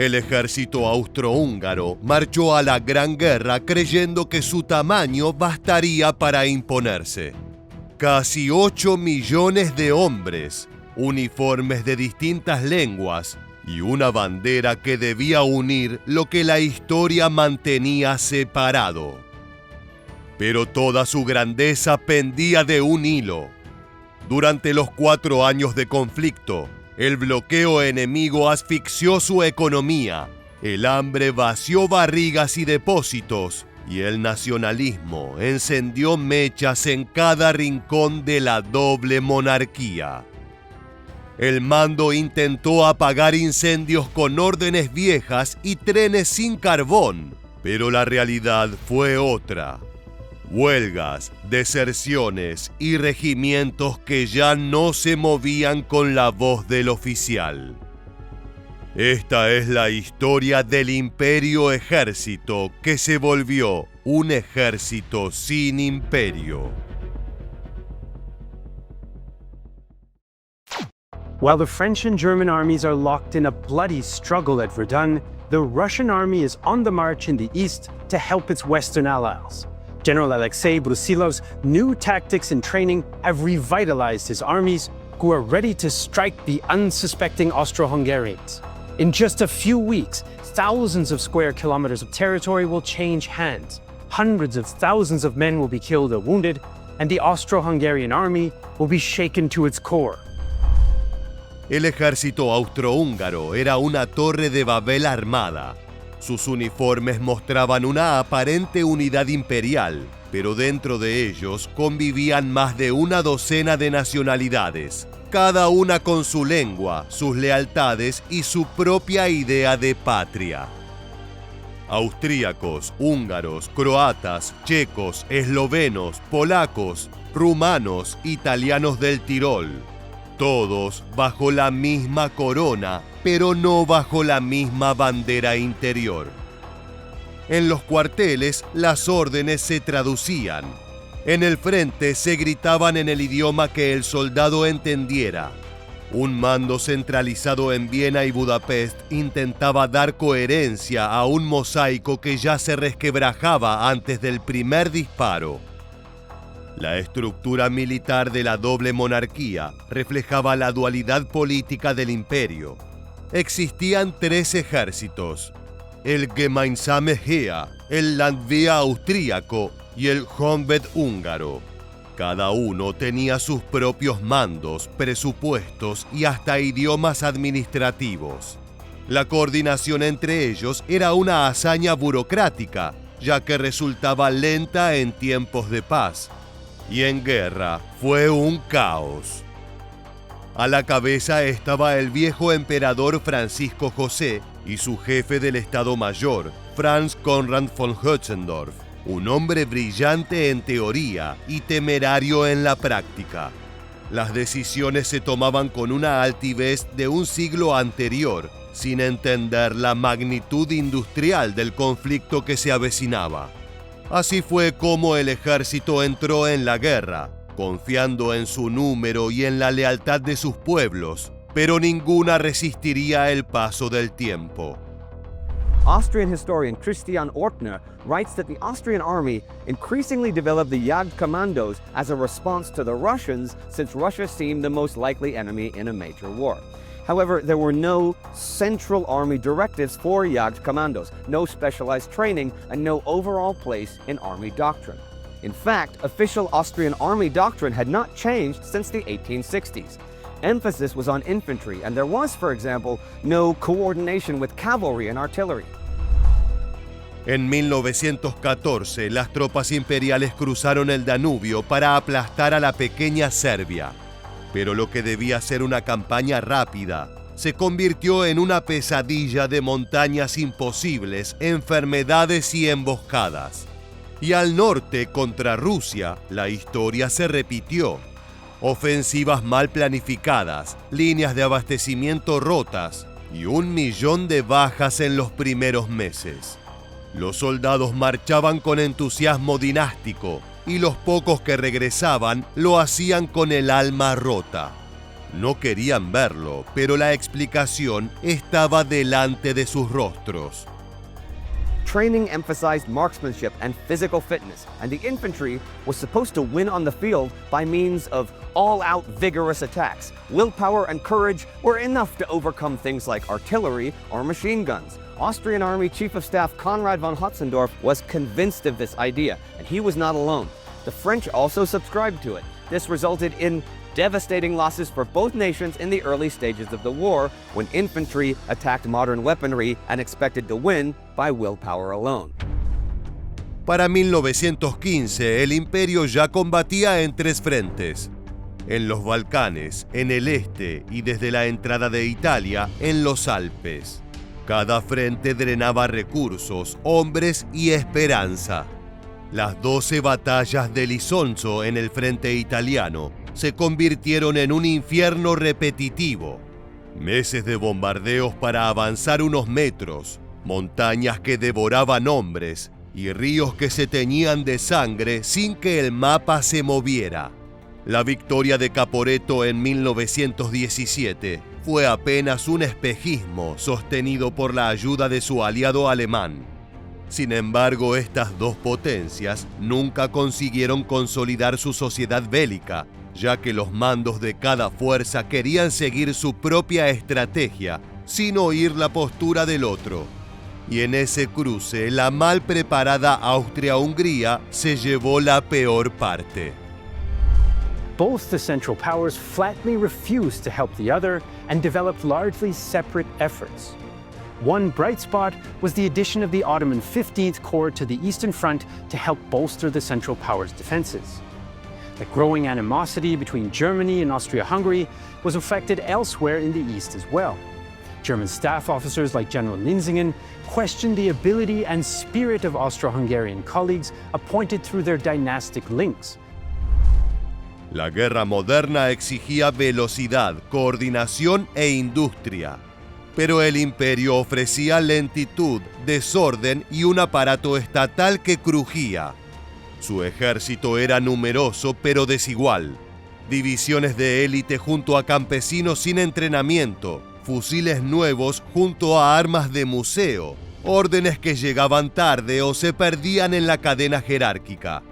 El ejército austrohúngaro marchó a la Gran Guerra creyendo que su tamaño bastaría para imponerse. Casi 8 millones de hombres, uniformes de distintas lenguas y una bandera que debía unir lo que la historia mantenía separado. Pero toda su grandeza pendía de un hilo. Durante los 4 años de conflicto, el bloqueo enemigo asfixió su economía, el hambre vació barrigas y depósitos, y el nacionalismo encendió mechas en cada rincón de la doble monarquía. El mando intentó apagar incendios con órdenes viejas y trenes sin carbón, pero la realidad fue otra. Huelgas, deserciones y regimientos que ya no se movían con la voz del oficial. Esta es la historia del imperio ejército que se volvió un ejército sin imperio. While the French and German armies are locked in a bloody struggle at Verdun, the Russian army is on the march in the east to help its Western allies. General Alexei Brusilov's new tactics and training have revitalized his armies, who are ready to strike the unsuspecting Austro-Hungarians. In just a few weeks, thousands of square kilometers of territory will change hands. Hundreds of thousands of men will be killed or wounded, and the Austro-Hungarian army will be shaken to its core. El ejército austrohúngaro era una torre de Babel armada. Sus uniformes mostraban una aparente unidad imperial, pero dentro de ellos convivían más de una docena de nacionalidades, cada una con su lengua, sus lealtades y su propia idea de patria. Austríacos, húngaros, croatas, checos, eslovenos, polacos, rumanos, italianos del Tirol, todos bajo la misma corona, pero no bajo la misma bandera interior. En los cuarteles, las órdenes se traducían. En el frente se gritaban en el idioma que el soldado entendiera. Un mando centralizado en Viena y Budapest intentaba dar coherencia a un mosaico que ya se resquebrajaba antes del primer disparo. La estructura militar de la doble monarquía reflejaba la dualidad política del imperio. Existían 3 ejércitos: el Gemeinsame Heer, el Landwehr austríaco y el Honved húngaro. Cada uno tenía sus propios mandos, presupuestos y hasta idiomas administrativos. La coordinación entre ellos era una hazaña burocrática, ya que resultaba lenta en tiempos de paz. Y en guerra fue un caos. A la cabeza estaba el viejo emperador Francisco José y su jefe del Estado Mayor, Franz Conrad von Hötzendorf, un hombre brillante en teoría y temerario en la práctica. Las decisiones se tomaban con una altivez de un siglo anterior, sin entender la magnitud industrial del conflicto que se avecinaba. Así fue como el ejército entró en la guerra, confiando en su número y en la lealtad de sus pueblos, pero ninguna resistiría el paso del tiempo. Austrian historian Christian Ortner writes that the Austrian army increasingly developed the Jagdkommandos as a response to the Russians, since Russia seemed the most likely enemy in a major war. However, there were no central army directives for Jagdkommandos, no specialized training, and no overall place in army doctrine. In fact, official Austrian army doctrine had not changed since the 1860s. Emphasis was on infantry, and there was, for example, no coordination with cavalry and artillery. En 1914, las tropas imperiales cruzaron el Danubio para aplastar a la pequeña Serbia. Pero lo que debía ser una campaña rápida se convirtió en una pesadilla de montañas imposibles, enfermedades y emboscadas. Y al norte, contra Rusia, la historia se repitió. Ofensivas mal planificadas, líneas de abastecimiento rotas y 1 millón de bajas en los primeros meses. Los soldados marchaban con entusiasmo dinástico y los pocos que regresaban lo hacían con el alma rota. No querían verlo, pero la explicación estaba delante de sus rostros. Training emphasized marksmanship and physical fitness, and the infantry was supposed to win on the field by means of all-out vigorous attacks. Willpower and courage were enough to overcome things like artillery or machine guns. Austrian Army Chief of Staff Konrad von Hötzendorf was convinced of this idea, and he was not alone. The French also subscribed to it. This resulted in devastating losses for both nations in the early stages of the war, when infantry attacked modern weaponry and expected to win by willpower alone. Para 1915, el imperio ya combatía en 3 frentes: en los Balcanes, en el este y desde la entrada de Italia, en los Alpes. Cada frente drenaba recursos, hombres y esperanza. Las 12 batallas del Isonzo en el frente italiano se convirtieron en un infierno repetitivo. Meses de bombardeos para avanzar unos metros, montañas que devoraban hombres y ríos que se teñían de sangre sin que el mapa se moviera. La victoria de Caporetto en 1917 fue apenas un espejismo sostenido por la ayuda de su aliado alemán. Sin embargo, estas 2 potencias nunca consiguieron consolidar su sociedad bélica, ya que los mandos de cada fuerza querían seguir su propia estrategia sin oír la postura del otro. Y en ese cruce, la mal preparada Austria-Hungría se llevó la peor parte. Both the Central Powers flatly refused to help the other and developed largely separate efforts. One bright spot was the addition of the Ottoman 15th Corps to the Eastern Front to help bolster the Central Powers' defenses. The growing animosity between Germany and Austria-Hungary was reflected elsewhere in the East as well. German staff officers like General Linsingen questioned the ability and spirit of Austro-Hungarian colleagues appointed through their dynastic links. La guerra moderna exigía velocidad, coordinación e industria. Pero el imperio ofrecía lentitud, desorden y un aparato estatal que crujía. Su ejército era numeroso pero desigual. Divisiones de élite junto a campesinos sin entrenamiento, fusiles nuevos junto a armas de museo, órdenes que llegaban tarde o se perdían en la cadena jerárquica.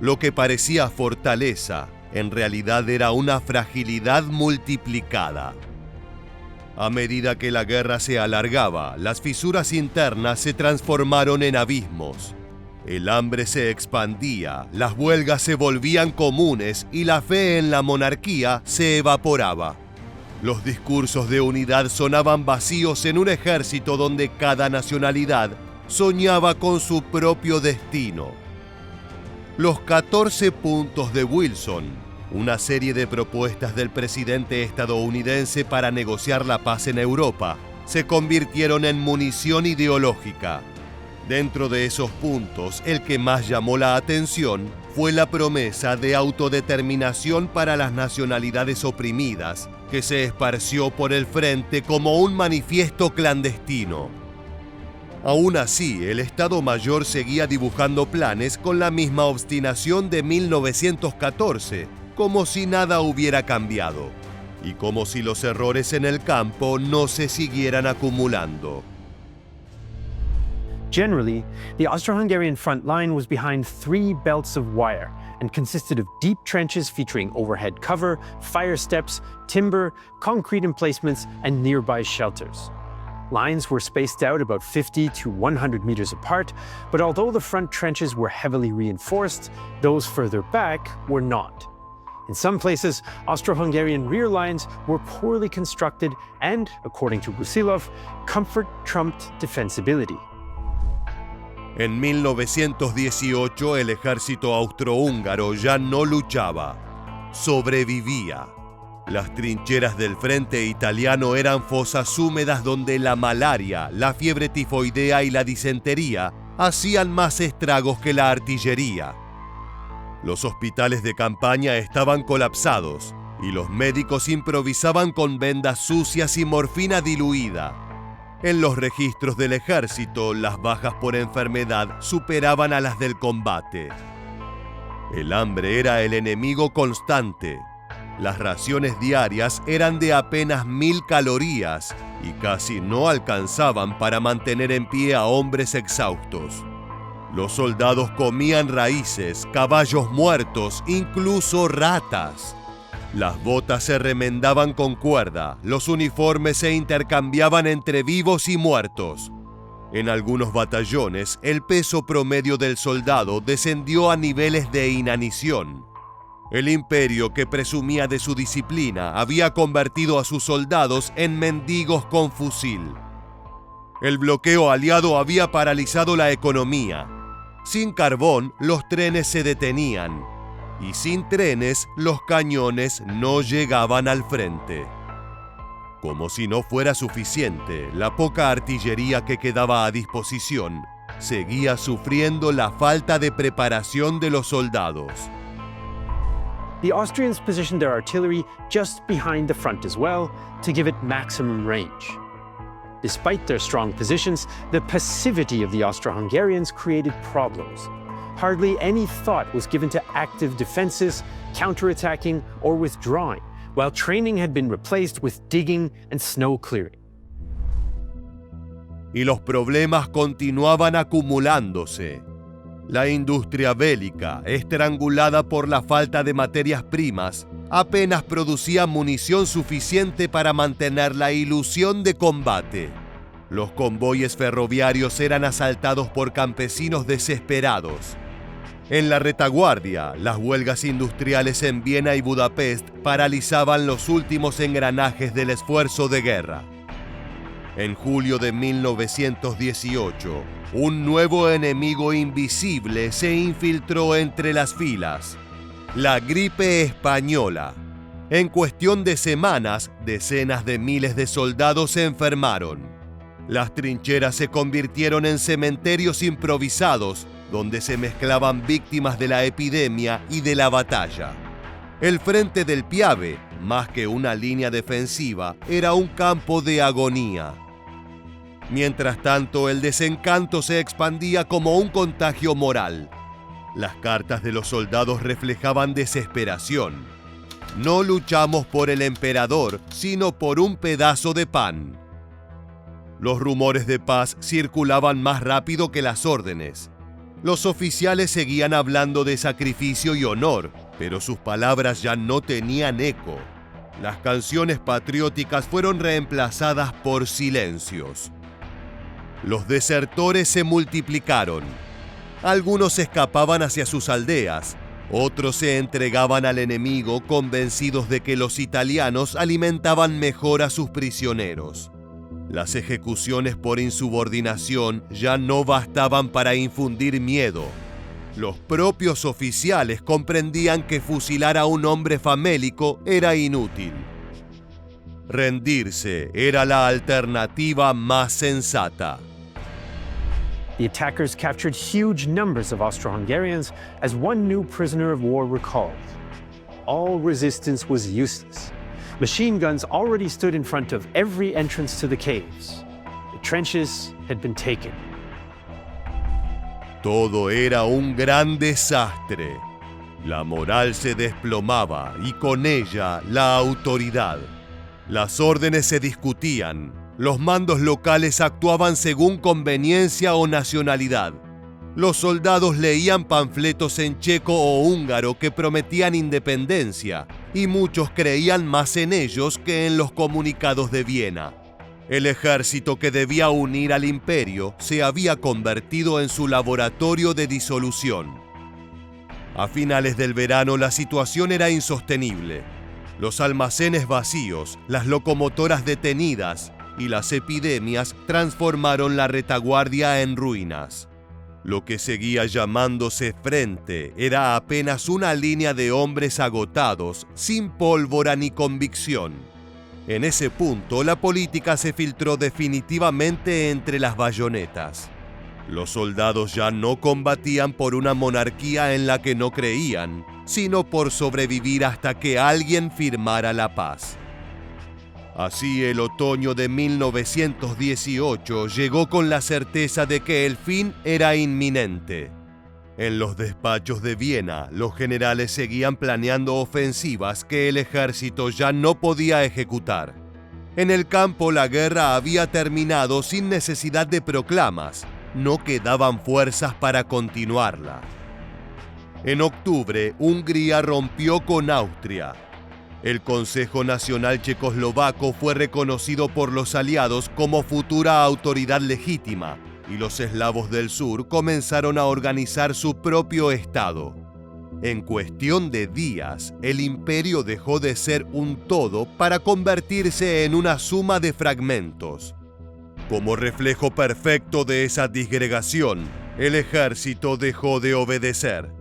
Lo que parecía fortaleza, en realidad era una fragilidad multiplicada. A medida que la guerra se alargaba, las fisuras internas se transformaron en abismos. El hambre se expandía, las huelgas se volvían comunes y la fe en la monarquía se evaporaba. Los discursos de unidad sonaban vacíos en un ejército donde cada nacionalidad soñaba con su propio destino. Los 14 puntos de Wilson, una serie de propuestas del presidente estadounidense para negociar la paz en Europa, se convirtieron en munición ideológica. Dentro de esos puntos, el que más llamó la atención fue la promesa de autodeterminación para las nacionalidades oprimidas, que se esparció por el frente como un manifiesto clandestino. Aún así, el Estado Mayor seguía dibujando planes con la misma obstinación de 1914, como si nada hubiera cambiado, y como si los errores en el campo no se siguieran acumulando. Generally, the Austro-Hungarian front line was behind 3 belts of wire and consisted of deep trenches featuring overhead cover, fire steps, timber, concrete emplacements, and nearby shelters. Lines were spaced out about 50 to 100 meters apart, but although the front trenches were heavily reinforced, those further back were not. In some places, Austro-Hungarian rear lines were poorly constructed and, according to Brusilov, comfort trumped defensibility. En 1918 el ejército austrohúngaro ya no luchaba, sobrevivía. Las trincheras del frente italiano eran fosas húmedas donde la malaria, la fiebre tifoidea y la disentería hacían más estragos que la artillería. Los hospitales de campaña estaban colapsados y los médicos improvisaban con vendas sucias y morfina diluida. En los registros del ejército, las bajas por enfermedad superaban a las del combate. El hambre era el enemigo constante. Las raciones diarias eran de apenas 1000 calorías y casi no alcanzaban para mantener en pie a hombres exhaustos. Los soldados comían raíces, caballos muertos, incluso ratas. Las botas se remendaban con cuerda, los uniformes se intercambiaban entre vivos y muertos. En algunos batallones, el peso promedio del soldado descendió a niveles de inanición. El imperio, que presumía de su disciplina, había convertido a sus soldados en mendigos con fusil. El bloqueo aliado había paralizado la economía. Sin carbón, los trenes se detenían, y sin trenes, los cañones no llegaban al frente. Como si no fuera suficiente, la poca artillería que quedaba a disposición seguía sufriendo la falta de preparación de los soldados. The Austrians positioned their artillery just behind the front as well to give it maximum range. Despite their strong positions, the passivity of the Austro-Hungarians created problems. Hardly any thought was given to active defenses, counterattacking, or withdrawing, while training had been replaced with digging and snow clearing. Y los problemas continuaban acumulándose. La industria bélica, estrangulada por la falta de materias primas, apenas producía munición suficiente para mantener la ilusión de combate. Los convoyes ferroviarios eran asaltados por campesinos desesperados. En la retaguardia, las huelgas industriales en Viena y Budapest paralizaban los últimos engranajes del esfuerzo de guerra. En julio de 1918, un nuevo enemigo invisible se infiltró entre las filas: la gripe española. En cuestión de semanas, decenas de miles de soldados se enfermaron. Las trincheras se convirtieron en cementerios improvisados, donde se mezclaban víctimas de la epidemia y de la batalla. El frente del Piave, más que una línea defensiva, era un campo de agonía. Mientras tanto, el desencanto se expandía como un contagio moral. Las cartas de los soldados reflejaban desesperación. No luchamos por el emperador, sino por un pedazo de pan. Los rumores de paz circulaban más rápido que las órdenes. Los oficiales seguían hablando de sacrificio y honor, pero sus palabras ya no tenían eco. Las canciones patrióticas fueron reemplazadas por silencios. Los desertores se multiplicaron. Algunos escapaban hacia sus aldeas, otros se entregaban al enemigo convencidos de que los italianos alimentaban mejor a sus prisioneros. Las ejecuciones por insubordinación ya no bastaban para infundir miedo. Los propios oficiales comprendían que fusilar a un hombre famélico era inútil. Rendirse era la alternativa más sensata. The attackers captured huge numbers of Austro-Hungarians, as one new prisoner of war recalled. All resistance was useless. Machine guns already stood in front of every entrance to the caves. The trenches had been taken. Todo era un gran desastre. La moral se desplomaba y con ella la autoridad. Las órdenes se discutían. Los mandos locales actuaban según conveniencia o nacionalidad. Los soldados leían panfletos en checo o húngaro que prometían independencia, y muchos creían más en ellos que en los comunicados de Viena. El ejército que debía unir al imperio se había convertido en su laboratorio de disolución. A finales del verano la situación era insostenible. Los almacenes vacíos, las locomotoras detenidas y las epidemias transformaron la retaguardia en ruinas. Lo que seguía llamándose frente era apenas una línea de hombres agotados, sin pólvora ni convicción. En ese punto, la política se filtró definitivamente entre las bayonetas. Los soldados ya no combatían por una monarquía en la que no creían, sino por sobrevivir hasta que alguien firmara la paz. Así, el otoño de 1918 llegó con la certeza de que el fin era inminente. En los despachos de Viena, los generales seguían planeando ofensivas que el ejército ya no podía ejecutar. En el campo, la guerra había terminado sin necesidad de proclamas. No quedaban fuerzas para continuarla. En octubre, Hungría rompió con Austria. El Consejo Nacional Checoslovaco fue reconocido por los aliados como futura autoridad legítima, y los eslavos del sur comenzaron a organizar su propio estado. En cuestión de días, el imperio dejó de ser un todo para convertirse en una suma de fragmentos. Como reflejo perfecto de esa disgregación, el ejército dejó de obedecer.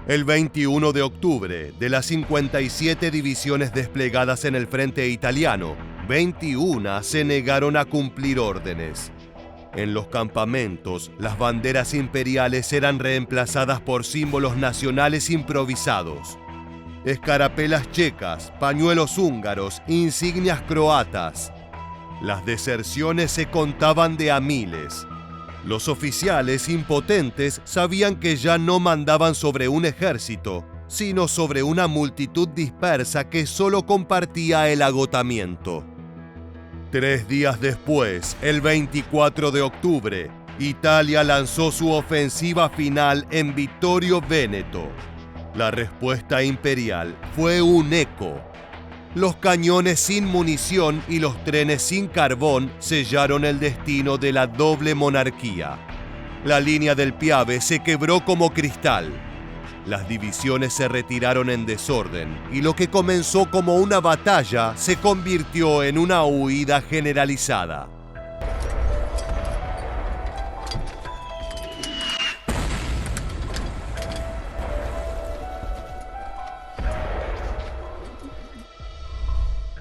El 21 de octubre, de las 57 divisiones desplegadas en el frente italiano, 21 se negaron a cumplir órdenes. En los campamentos, las banderas imperiales eran reemplazadas por símbolos nacionales improvisados. Escarapelas checas, pañuelos húngaros, insignias croatas. Las deserciones se contaban de a miles. Los oficiales impotentes sabían que ya no mandaban sobre un ejército, sino sobre una multitud dispersa que solo compartía el agotamiento. 3 días después, el 24 de octubre, Italia lanzó su ofensiva final en Vittorio Veneto. La respuesta imperial fue un eco. Los cañones sin munición y los trenes sin carbón sellaron el destino de la doble monarquía. La línea del Piave se quebró como cristal. Las divisiones se retiraron en desorden y lo que comenzó como una batalla se convirtió en una huida generalizada.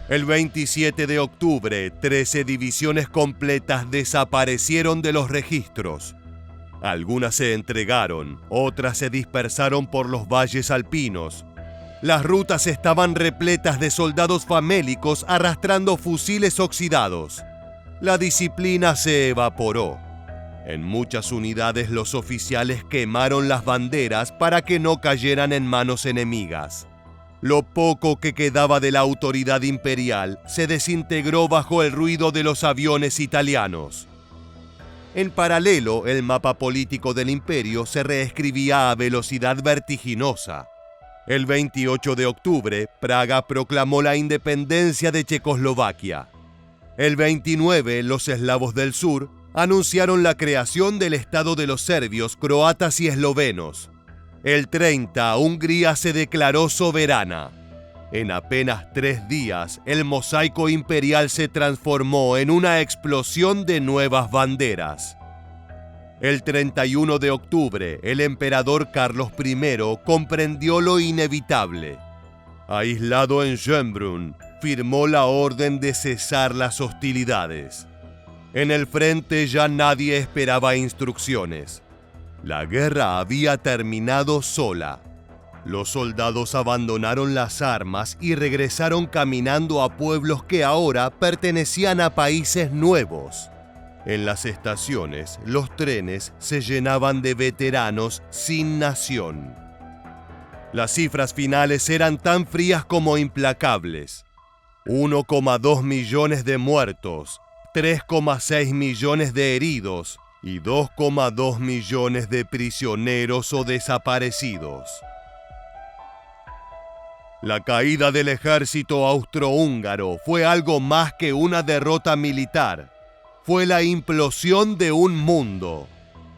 El 27 de octubre, 13 divisiones completas desaparecieron de los registros. Algunas se entregaron, otras se dispersaron por los valles alpinos. Las rutas estaban repletas de soldados famélicos arrastrando fusiles oxidados. La disciplina se evaporó. En muchas unidades los oficiales quemaron las banderas para que no cayeran en manos enemigas. Lo poco que quedaba de la autoridad imperial se desintegró bajo el ruido de los aviones italianos. En paralelo, el mapa político del imperio se reescribía a velocidad vertiginosa. El 28 de octubre, Praga proclamó la independencia de Checoslovaquia. El 29, los eslavos del sur anunciaron la creación del Estado de los serbios, croatas y eslovenos. El 30, Hungría se declaró soberana. En apenas 3 días, el mosaico imperial se transformó en una explosión de nuevas banderas. El 31 de octubre, el emperador Carlos I comprendió lo inevitable. Aislado en Schönbrunn, firmó la orden de cesar las hostilidades. En el frente ya nadie esperaba instrucciones. La guerra había terminado sola. Los soldados abandonaron las armas y regresaron caminando a pueblos que ahora pertenecían a países nuevos. En las estaciones, los trenes se llenaban de veteranos sin nación. Las cifras finales eran tan frías como implacables. 1,2 millones de muertos, 3,6 millones de heridos y 2,2 millones de prisioneros o desaparecidos. La caída del ejército austrohúngaro fue algo más que una derrota militar. Fue la implosión de un mundo.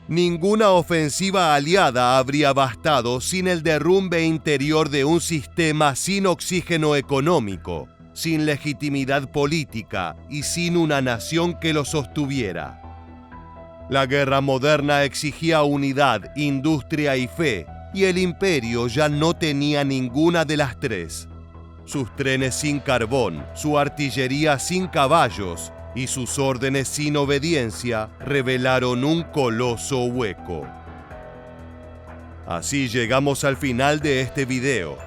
Ninguna ofensiva aliada habría bastado sin el derrumbe interior de un sistema sin oxígeno económico, sin legitimidad política y sin una nación que lo sostuviera. La guerra moderna exigía unidad, industria y fe, y el imperio ya no tenía ninguna de las tres. Sus trenes sin carbón, su artillería sin caballos y sus órdenes sin obediencia revelaron un coloso hueco. Así llegamos al final de este video.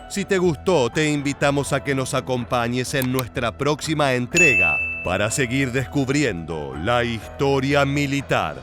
Si te gustó, te invitamos a que nos acompañes en nuestra próxima entrega para seguir descubriendo la historia militar.